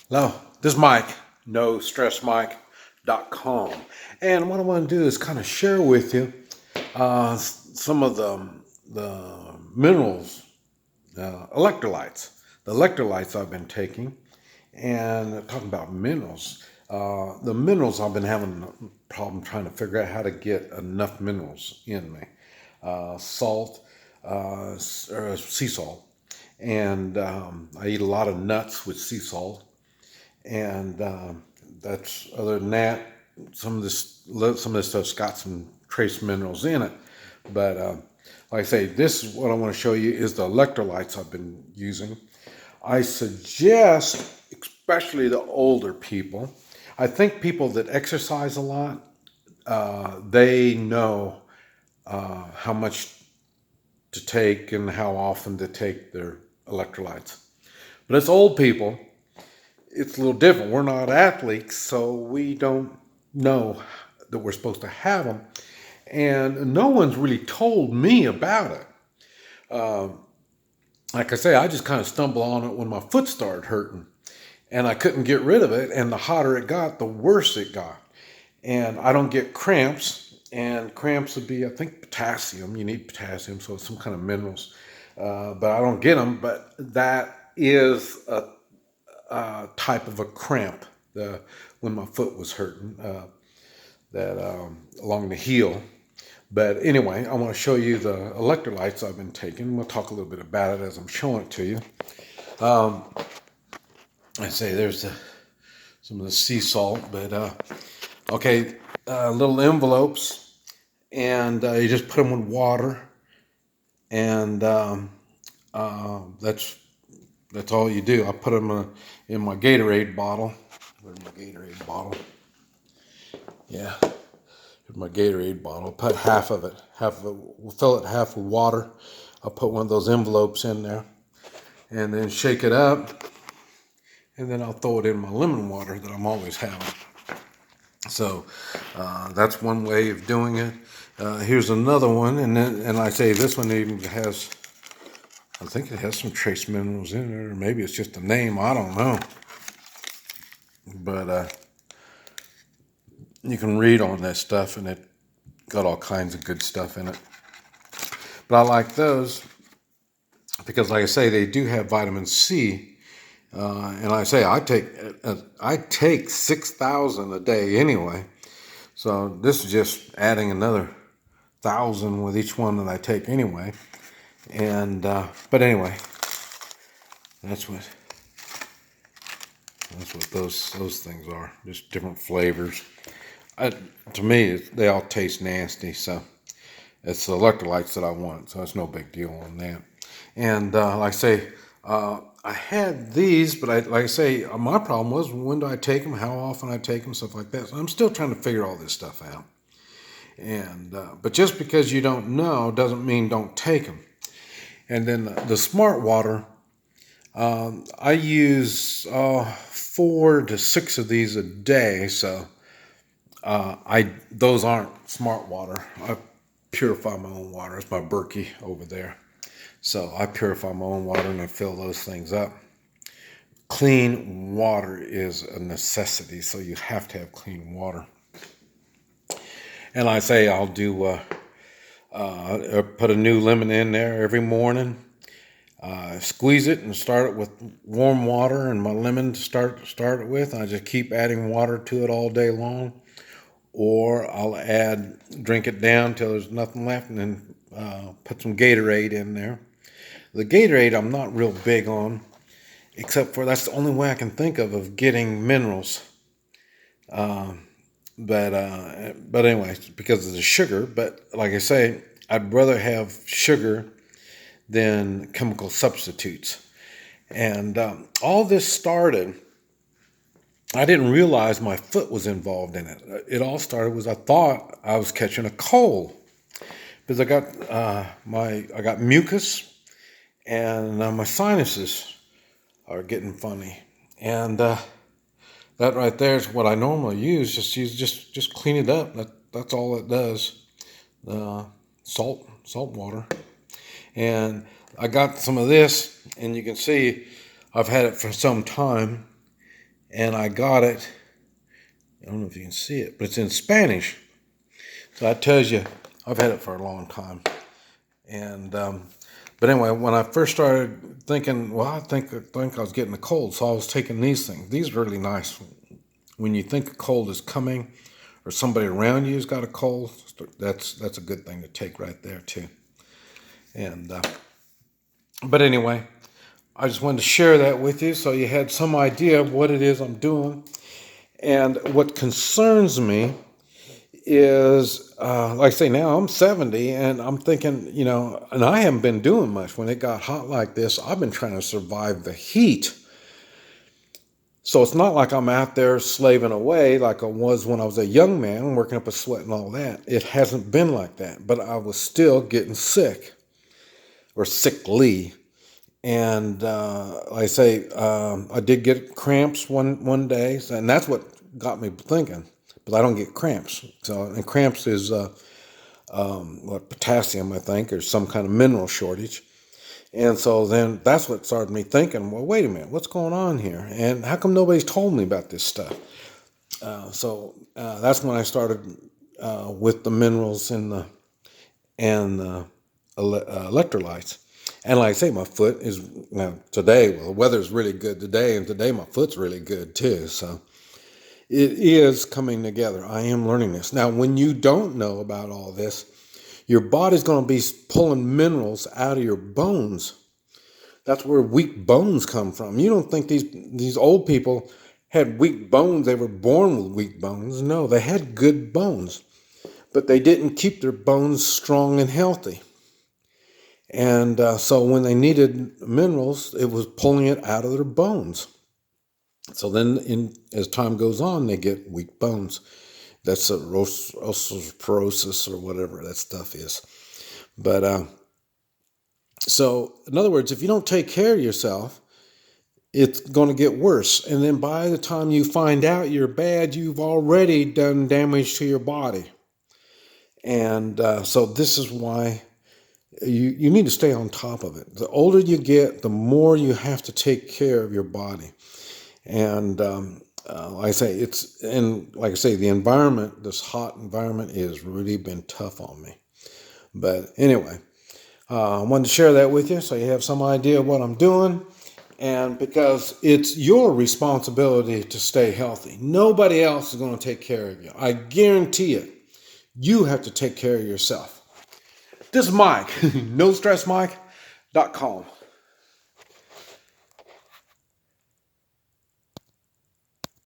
Hello, this is Mike, NoStressMike.com. And what I want to do is kind of share with you some of the minerals, electrolytes, the electrolytes I've been taking. And talking about minerals, the minerals I've been having a problem trying to figure out how to get enough minerals in me. Salt, or sea salt. And I eat a lot of nuts with sea salt. And that's other than that, some of this stuff's got some trace minerals in it. But like I say, this is what I want to show you is the electrolytes I've been using. I suggest, especially the older people. I think people that exercise a lot, they know how much to take and how often to take their electrolytes. But it's old people, it's a little different. We're not athletes, so we don't know that we're supposed to have them. And no one's really told me about it. Like I say, I just kind of stumbled on it when my foot started hurting. And I couldn't get rid of it. And the hotter it got, the worse it got. And I don't get cramps. And cramps would be, I think, potassium. You need potassium, so it's some kind of minerals. But I don't get them. But that is a type of a cramp when my foot was hurting, along the heel. But anyway, I want to show you the electrolytes I've been taking. We'll talk a little bit about it as I'm showing it to you. I say there's some of the sea salt, but okay, little envelopes, and you just put them in water, and that's all you do. I put them in my Gatorade bottle. Where's my Gatorade bottle? Yeah, here's my Gatorade bottle. Put half of it. We'll fill it half with water. I'll put one of those envelopes in there, and then shake it up, and then I'll throw it in my lemon water that I'm always having. So that's one way of doing it. Here's another one, and I say this one even has, I think it has some trace minerals in it, or maybe it's just a name. I don't know. But you can read on that stuff, and it got all kinds of good stuff in it. But I like those because, like I say, they do have vitamin C. And I say I take 6,000 a day anyway. So this is just adding another 1,000 with each one that I take anyway. And but anyway, that's what those things are. Just different flavors. To me, they all taste nasty. So it's the electrolytes that I want. So it's no big deal on that. And like I say, I had these, but like I say, my problem was when do I take them, how often I take them, stuff like that. So I'm still trying to figure all this stuff out. And but just because you don't know doesn't mean don't take them. And then the Smart Water, I use 4 to 6 of these a day. So those aren't Smart Water. I purify my own water. It's my Berkey over there. So I purify my own water and I fill those things up. Clean water is a necessity, so you have to have clean water. And I say I'll do put a new lemon in there every morning. Squeeze it and start it with warm water and my lemon to start it with. I just keep adding water to it all day long. Or I'll drink it down till there's nothing left, and then put some Gatorade in there. The Gatorade I'm not real big on, except for that's the only way I can think of getting minerals. But anyway, because of the sugar. But like I say, I'd rather have sugar than chemical substitutes. And all this started, I didn't realize my foot was involved in it. It all started was I thought I was catching a cold because I got mucus and my sinuses are getting funny. And that right there is what I normally use. Just clean it up. That's all it does. Salt water. And I got some of this, and you can see I've had it for some time. and I got it. I don't know if you can see it, but it's in Spanish. So that tells you I've had it for a long time. And but anyway, when I first started thinking, well, I think I was getting a cold, so I was taking these things. These are really nice. When you think a cold is coming, or somebody around you has got a cold, that's a good thing to take right there too. And but anyway, I just wanted to share that with you so you had some idea of what it is I'm doing. And what concerns me is, like I say, now I'm 70 and I'm thinking, and I haven't been doing much. When it got hot like this, I've been trying to survive the heat. So it's not like I'm out there slaving away like I was when I was a young man, working up a sweat and all that. It hasn't been like that, but I was still getting sick or sickly. And like I say, I did get cramps one day, and that's what got me thinking. But I don't get cramps. So, and cramps is potassium, I think, or some kind of mineral shortage. And so then that's what started me thinking, well, wait a minute, what's going on here? And how come nobody's told me about this stuff? So that's when I started with the minerals and electrolytes. And like I say, my foot is, now today, well, the weather's really good today, and today my foot's really good too. So it is coming together. I am learning this. Now, when you don't know about all this, your body's going to be pulling minerals out of your bones. That's where weak bones come from. You don't think these old people had weak bones. They were born with weak bones. No, they had good bones, but they didn't keep their bones strong and healthy. And so when they needed minerals, it was pulling it out of their bones. So then as time goes on, they get weak bones. That's osteoporosis or whatever that stuff is. But so in other words, if you don't take care of yourself, it's going to get worse. And then by the time you find out you're bad, you've already done damage to your body. And so this is why you need to stay on top of it. The older you get, the more you have to take care of your body. And like I say, the environment, this hot environment, has really been tough on me. But anyway, I wanted to share that with you so you have some idea of what I'm doing. And because it's your responsibility to stay healthy. Nobody else is going to take care of you. I guarantee it. You have to take care of yourself. This is Mike, NoStressMike.com.